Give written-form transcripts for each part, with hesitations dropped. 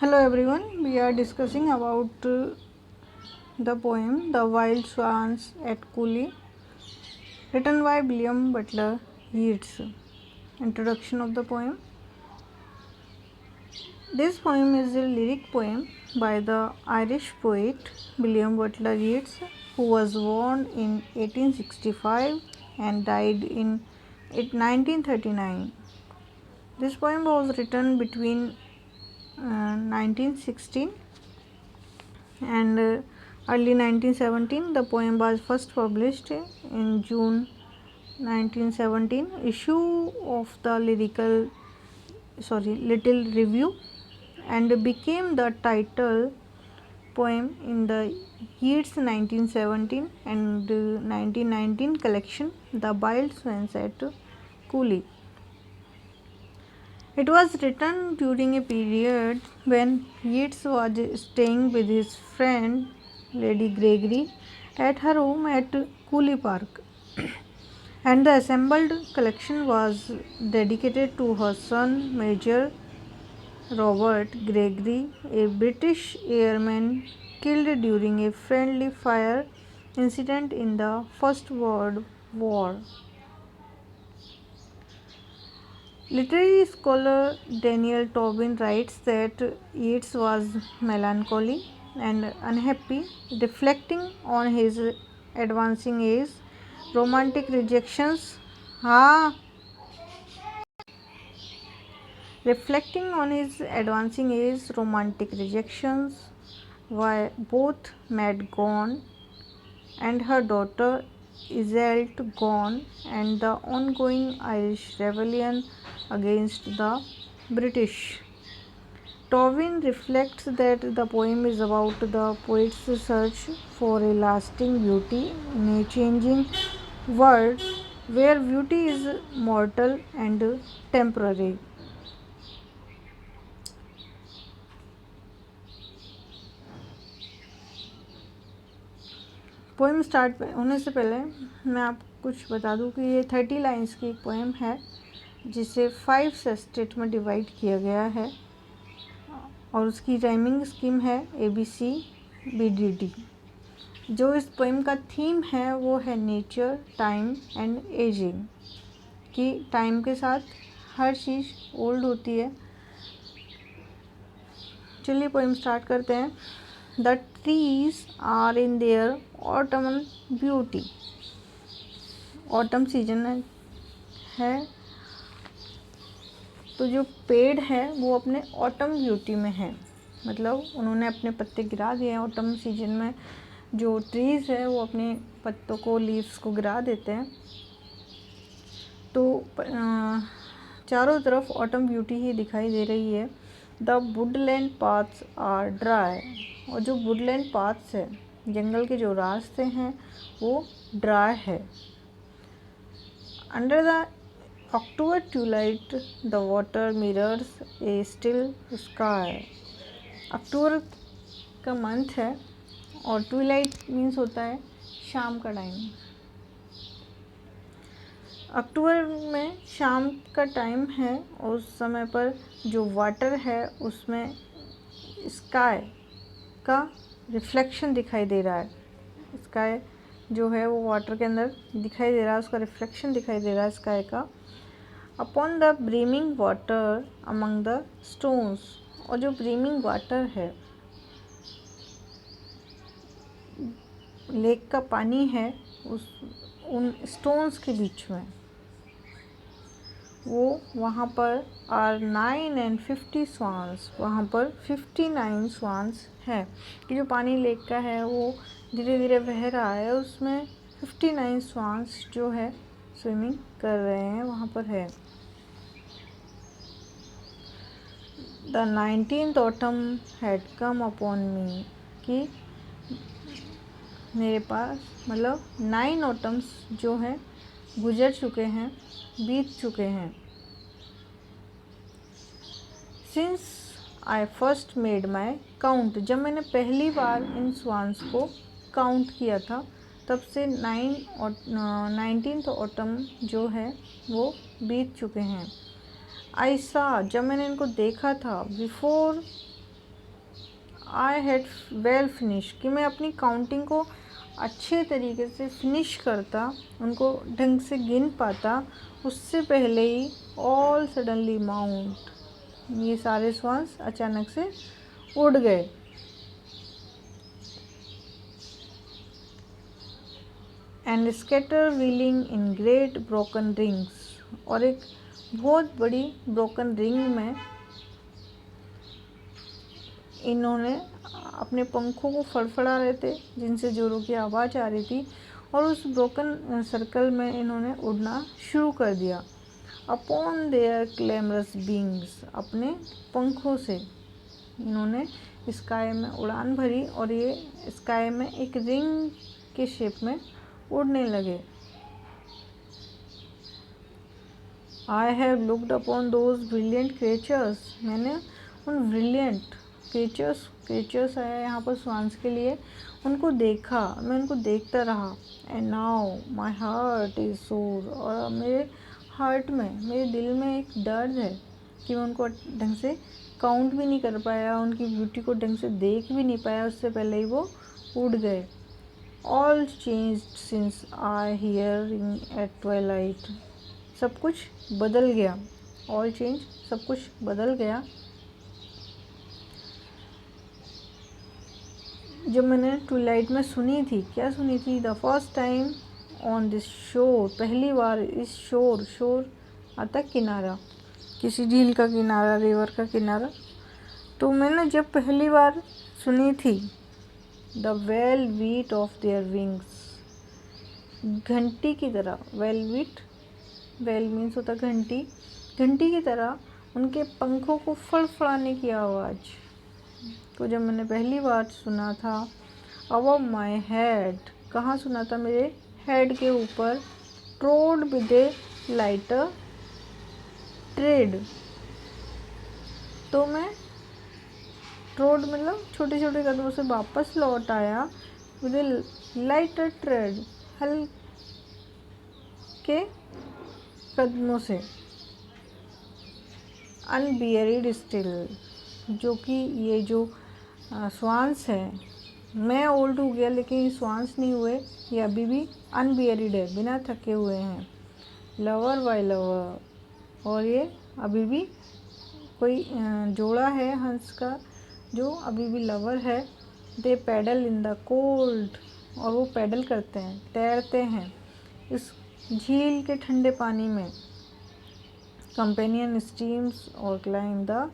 Hello everyone, we are discussing about the poem The Wild Swans at Cooley, written by William Butler Yeats. Introduction of the poem. This poem is a lyric poem by the Irish poet William Butler Yeats, who was born in 1865 and died in 1939. This poem was written between 1916 and early 1917. The poem was first published in June 1917 issue of the Little Review and became the title poem in the Yeats 1917 and 1919 collection The Wild Swans at Cooley. It was written during a period when Yeats was staying with his friend Lady Gregory at her home at Cooley Park, and the assembled collection was dedicated to her son Major Robert Gregory, a British airman killed during a friendly fire incident in the First World War. Literary scholar Daniel Tobin writes that Yeats was melancholy and unhappy, reflecting on his advancing age, romantic rejections. Reflecting on his advancing age, romantic rejections, why both Mad gone and her daughter Iseult gone, and the ongoing Irish rebellion against the British. Tobin reflects that the poem is about the poet's search for a lasting beauty in a changing world where beauty is mortal and temporary. Poem start होने से पहले मैं आपको कुछ बता दूं कि ये 30 लाइन्स की एक पोएम है जिसे 5 सेस्टेट में डिवाइड किया गया है और उसकी राइमिंग स्कीम है ABC BDD। जो इस पोएम का थीम है वो है नेचर, टाइम एंड एजिंग, कि टाइम के साथ हर चीज़ ओल्ड होती है। चलिए पोएम स्टार्ट करते हैं। The trees are in their autumnal beauty. Autumn season है तो जो पेड़ है वो अपने ऑटम ब्यूटी में है, मतलब उन्होंने अपने पत्ते गिरा दिए हैं। ऑटम सीजन में जो ट्रीज़ है वो अपने पत्तों को, लीव्स को गिरा देते हैं। तो चारों तरफ ऑटम ब्यूटी ही दिखाई दे रही है। The woodland paths are dry, और जो वुडलैंड पाथ्स है, जंगल के जो रास्ते हैं वो ड्राई है। Under the October twilight the water mirrors a still sky. October का मंथ है और ट्यूलाइट मीन्स होता है शाम का टाइम। अक्टूबर में शाम का टाइम है और उस समय पर जो वाटर है उसमें स्काई का रिफ्लेक्शन दिखाई दे रहा है। स्काई जो है वो वाटर के अंदर दिखाई दे रहा है, उसका रिफ्लेक्शन दिखाई दे रहा है स्काई का। Upon the brimming water among the stones, और जो ब्रीमिंग वाटर है, लेक का पानी है, उन स्टोन्स के बीच में वो वहाँ पर आर 9 and 50 स्वान्स, वहाँ पर 59 स्वान्स है। कि जो पानी लेक का है वो धीरे धीरे बह रहा है, उसमें 59 स्वान्स जो है स्विमिंग कर रहे हैं, वहाँ पर है। The 19th autumn had come upon me, कि मेरे पास मतलब 9 ऑटम्स जो हैं गुजर चुके हैं, बीत चुके हैं। Since I first made my count, जब मैंने पहली बार इन स्वान्स को काउंट किया था तब से 19th ऑटम जो है वो बीत चुके हैं। आई सा, जब मैंने इनको देखा था, before I had well finish, कि मैं अपनी काउंटिंग को अच्छे तरीके से फिनिश करता, उनको ढंग से गिन पाता, उससे पहले ही ऑल सडनली माउंट, ये सारे स्वांस अचानक से उड़ गए। And scatter wheeling in great broken rings, और एक बहुत बड़ी ब्रोकन रिंग में इन्होंने अपने पंखों को फड़फड़ा रहे थे, जिनसे जोरों की आवाज़ आ रही थी, और उस ब्रोकन सर्कल में इन्होंने उड़ना शुरू कर दिया। अपॉन देयर क्लेमरस बींग्स, अपने पंखों से इन्होंने स्काई में उड़ान भरी और ये स्काई में एक रिंग के शेप में उड़ने लगे। I have looked upon those brilliant creatures, मैंने उन ब्रिलियंट क्रिएचर्स आया यहाँ पर स्वांस के लिए, उनको देखा, मैं उनको देखता रहा। And now my heart is सोर, और मेरे हार्ट में, मेरे दिल में एक दर्द है कि मैं उनको ढंग से काउंट भी नहीं कर पाया, उनकी ब्यूटी को ढंग से देख भी नहीं पाया, उससे पहले ही वो उड़ गए। All changed since I hearing at twilight, सब कुछ बदल गया। ऑल चेंज, सब कुछ बदल गया। जब मैंने ट्विलाइट में सुनी थी, क्या सुनी थी? The first time on this शोर, पहली बार इस शोर आता किनारा, किसी झील का किनारा, रिवर का किनारा। तो मैंने जब पहली बार सुनी थी, the well beat of their wings, घंटी की तरह, वेल बीट, वेल मीन्स होता घंटी, घंटी की तरह उनके पंखों को फड़फड़ाने की आवाज़ को जब मैंने पहली बार सुना था, अबव माई हेड, कहाँ सुना था? मेरे हेड के ऊपर, ट्रोड विद ए लाइटर ट्रेड, तो मैं ट्रोड मतलब छोटे छोटे कदमों से वापस लौट आया, विद ए लाइटर ट्रेड, हल्के कदमों से। अनबियरिड स्टिल, जो कि ये जो स्वांस है, मैं ओल्ड हो गया लेकिन ये स्वांस नहीं हुए, ये अभी भी अनबियरिड है, बिना थके हुए हैं। लवर बाय लवर, और ये अभी भी कोई जोड़ा है हंस का जो अभी भी लवर है। दे पैडल इन द कोल्ड, और वो पैडल करते हैं, तैरते हैं इस झील के ठंडे पानी में। कंपेनियन स्टीम्स और क्लाइम द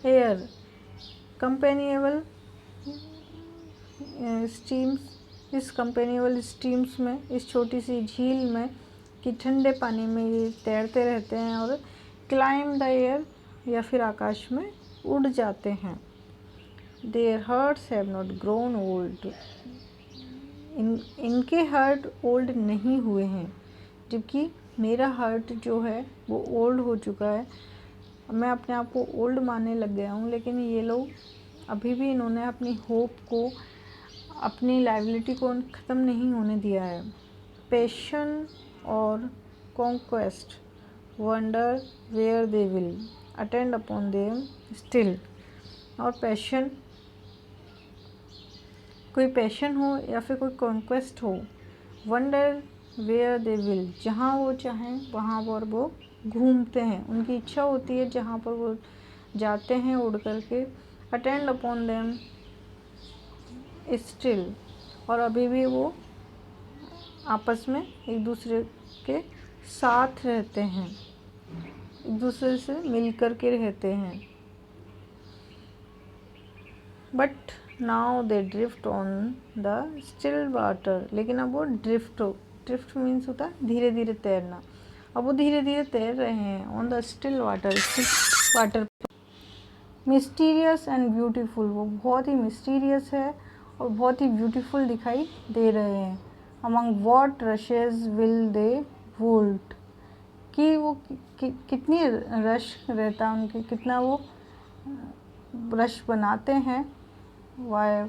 एयर, कंपेनिएबल स्टीम्स, इस कंपेनिएबल स्टीम्स में, इस छोटी सी झील में कि ठंडे पानी में ये तैरते रहते हैं, और क्लाइम द एयर, या फिर आकाश में उड़ जाते हैं। There hearts have not grown old, इनके हार्ट ओल्ड नहीं हुए हैं, जबकि मेरा हार्ट जो है वो ओल्ड हो चुका है। मैं अपने आप को ओल्ड मानने लग गया हूँ, लेकिन ये लोग अभी भी, इन्होंने अपनी होप को, अपनी लाइबिलिटी को ख़त्म नहीं होने दिया है। पैशन और conquest, wonder where they will attend upon them still, और पैशन, कोई पैशन हो या फिर कोई कॉन्क्वेस्ट हो, वंडर वेयर दे विल, जहाँ वो चाहें वहाँ पर वो घूमते हैं, उनकी इच्छा होती है जहाँ पर वो जाते हैं उड़ करके। अटेंड अपॉन देम स्टिल, और अभी भी वो आपस में एक दूसरे के साथ रहते हैं, एक दूसरे से मिल कर के रहते हैं। But now they drift on the still water, लेकिन अब वो ड्रिफ्ट मीन्स होता है धीरे धीरे तैरना, अब वो धीरे धीरे तैर रहे हैं on the still water. Mysterious and beautiful, वो बहुत ही मिस्टीरियस है और बहुत ही ब्यूटीफुल दिखाई दे रहे हैं। Among what rushes will they volt, कि वो कितनी रश रहता है उनके, कितना वो रश बनाते हैं। वाई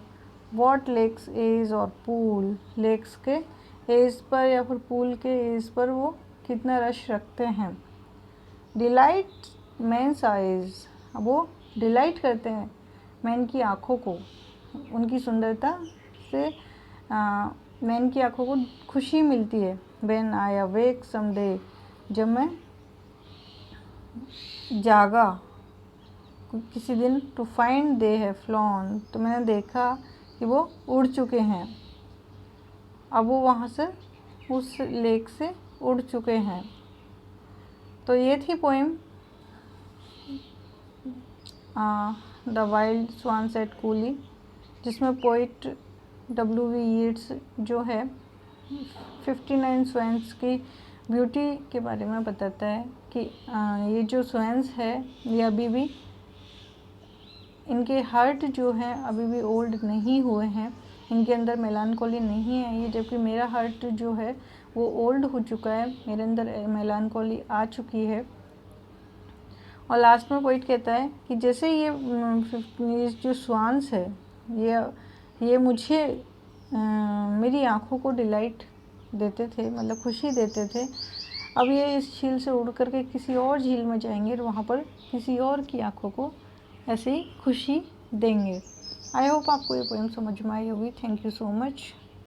वॉट लेक्स एज और पूल, लेक्स के एज पर या फिर पूल के एज पर वो कितना रश रखते हैं। डिलाइट मेंस आइज, अब वो डिलाइट करते हैं मैन की आँखों को, उनकी सुंदरता से मैन की आँखों को खुशी मिलती है। व्हेन आई अवेक समडे, जब मैं जागा किसी दिन, to find they have flown, तो मैंने देखा कि वो उड़ चुके हैं, अब वो वहाँ से उस लेक से उड़ चुके हैं। तो ये थी poem the wild swans at Coole, जिसमें पोइट W.V. यीट्स जो है 59 स्वैंस की ब्यूटी के बारे में बताता है कि ये जो स्वैंस है ये अभी भी, इनके हार्ट जो है अभी भी ओल्ड नहीं हुए हैं, इनके अंदर मेलानकोली नहीं है ये, जबकि मेरा हार्ट जो है वो ओल्ड हो चुका है, मेरे अंदर मेलानकोली आ चुकी है। और लास्ट में पोइट कहता है कि जैसे ये जो स्वान्स है ये मुझे मेरी आँखों को डिलाइट देते थे, मतलब खुशी देते थे, अब ये इस झील से उड़ करके किसी और झील में जाएंगे और वहाँ पर किसी और की आँखों को ऐसे ही खुशी देंगे। आई होप आपको ये पोएम समझ में आई होगी। Thank you so much.